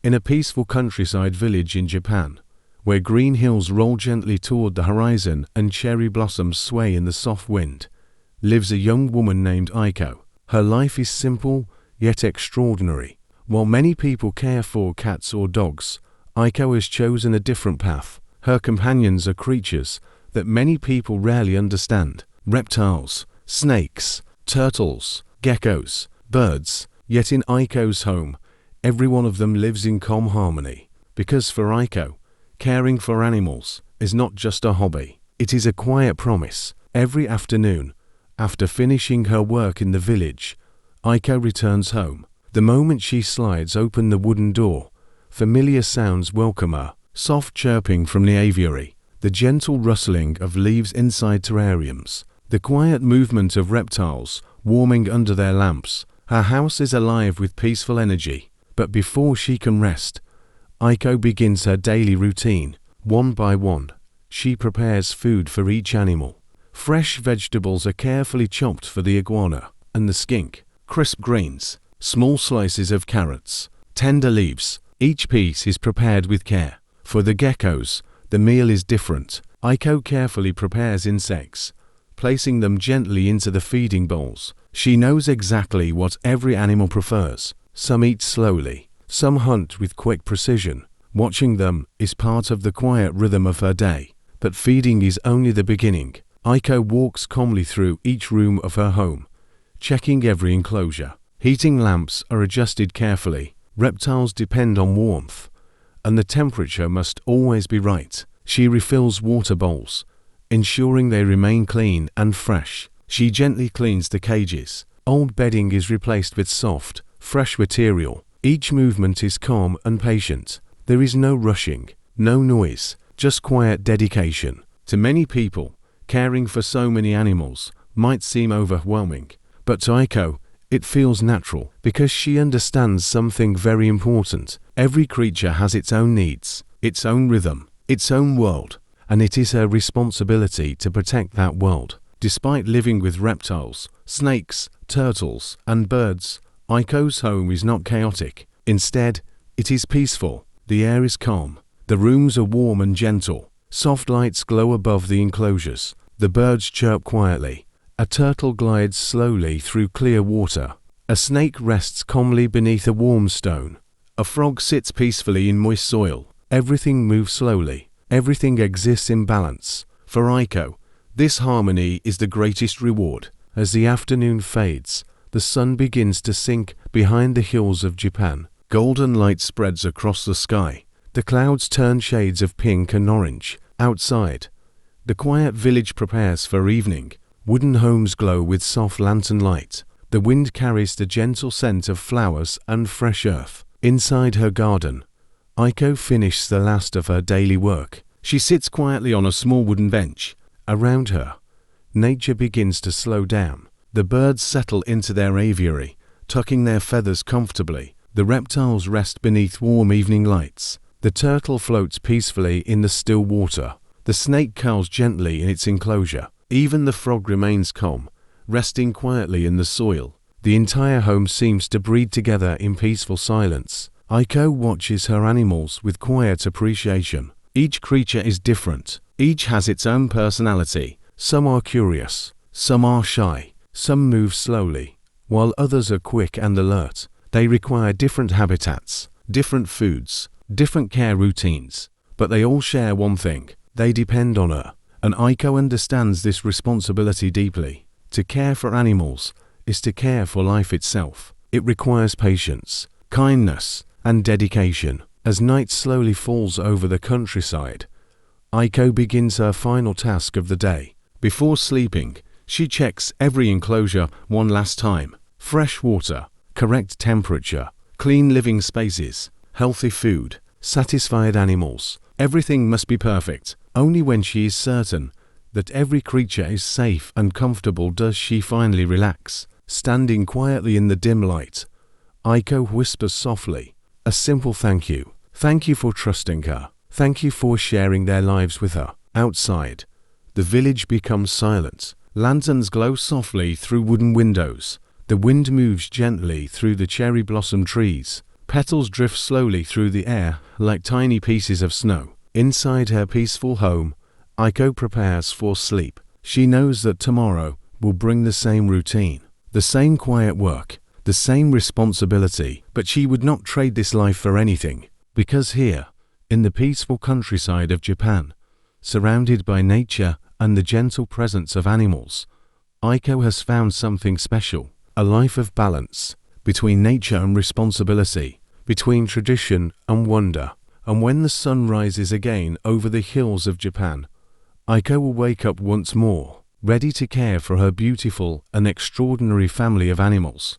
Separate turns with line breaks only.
In a peaceful countryside village in Japan, where green hills roll gently toward the horizon and cherry blossoms sway in the soft wind, lives a young woman named Aiko. Her life is simple, yet extraordinary. While many people care for cats or dogs, Aiko has chosen a different path. Her companions are creatures that many people rarely understand. Reptiles, snakes, turtles, geckos, birds. Yet in Aiko's home, every one of them lives in calm harmony. Because for Aiko, caring for animals is not just a hobby. It is a quiet promise. Every afternoon, after finishing her work in the village, Aiko returns home. The moment she slides open the wooden door, familiar sounds welcome her. Soft chirping from the aviary, the gentle rustling of leaves inside terrariums, the quiet movement of reptiles warming under their lamps. Her house is alive with peaceful energy. But before she can rest, Aiko begins her daily routine. One by one, she prepares food for each animal. Fresh vegetables are carefully chopped for the iguana and the skink. Crisp greens, small slices of carrots, tender leaves. Each piece is prepared with care. For the geckos, the meal is different. Aiko carefully prepares insects, placing them gently into the feeding bowls. She knows exactly what every animal prefers. Some eat slowly, some hunt with quick precision. Watching them is part of the quiet rhythm of her day. But feeding is only the beginning. Aiko walks calmly through each room of her home, checking every enclosure. Heating lamps are adjusted carefully. Reptiles depend on warmth, and the temperature must always be right. She refills water bowls, ensuring they remain clean and fresh. She gently cleans the cages. Old bedding is replaced with soft, fresh material. Each movement is calm and patient. There is no rushing, no noise, just quiet dedication. To many people, caring for so many animals might seem overwhelming, but to Aiko, it feels natural because she understands something very important. Every creature has its own needs, its own rhythm, its own world, and it is her responsibility to protect that world. Despite living with reptiles, snakes, turtles, and birds, Aiko's home is not chaotic. Instead, it is peaceful. The air is calm. The rooms are warm and gentle. Soft lights glow above the enclosures. The birds chirp quietly. A turtle glides slowly through clear water. A snake rests calmly beneath a warm stone. A frog sits peacefully in moist soil. Everything moves slowly. Everything exists in balance. For Aiko, this harmony is the greatest reward. As the afternoon fades, the sun begins to sink behind the hills of Japan. Golden light spreads across the sky. The clouds turn shades of pink and orange. Outside, the quiet village prepares for evening. Wooden homes glow with soft lantern light. The wind carries the gentle scent of flowers and fresh earth. Inside her garden, Aiko finishes the last of her daily work. She sits quietly on a small wooden bench. Around her, nature begins to slow down. The birds settle into their aviary, tucking their feathers comfortably. The reptiles rest beneath warm evening lights. The turtle floats peacefully in the still water. The snake curls gently in its enclosure. Even the frog remains calm, resting quietly in the soil. The entire home seems to breathe together in peaceful silence. Aiko watches her animals with quiet appreciation. Each creature is different. Each has its own personality. Some are curious, some are shy, some move slowly, while others are quick and alert. They require different habitats, different foods, different care routines, but they all share one thing: they depend on her. And Aiko understands this responsibility deeply. To care for animals is to care for life itself. It requires patience, kindness, and dedication. As night slowly falls over the countryside, Aiko begins her final task of the day. Before sleeping, she checks every enclosure one last time. Fresh water, correct temperature, clean living spaces, healthy food, satisfied animals. Everything must be perfect. Only when she is certain that every creature is safe and comfortable does she finally relax. Standing quietly in the dim light, Aiko whispers softly, a simple thank you. Thank you for trusting her. Thank you for sharing their lives with her. Outside, the village becomes silent. Lanterns glow softly through wooden windows. The wind moves gently through the cherry blossom trees. Petals drift slowly through the air like tiny pieces of snow. Inside her peaceful home, Aiko prepares for sleep. She knows that tomorrow will bring the same routine, the same quiet work, the same responsibility, but she would not trade this life for anything, because here, in the peaceful countryside of Japan, surrounded by nature and the gentle presence of animals, Aiko has found something special, a life of balance between nature and responsibility, between tradition and wonder. And when the sun rises again over the hills of Japan, Aiko will wake up once more, ready to care for her beautiful and extraordinary family of animals.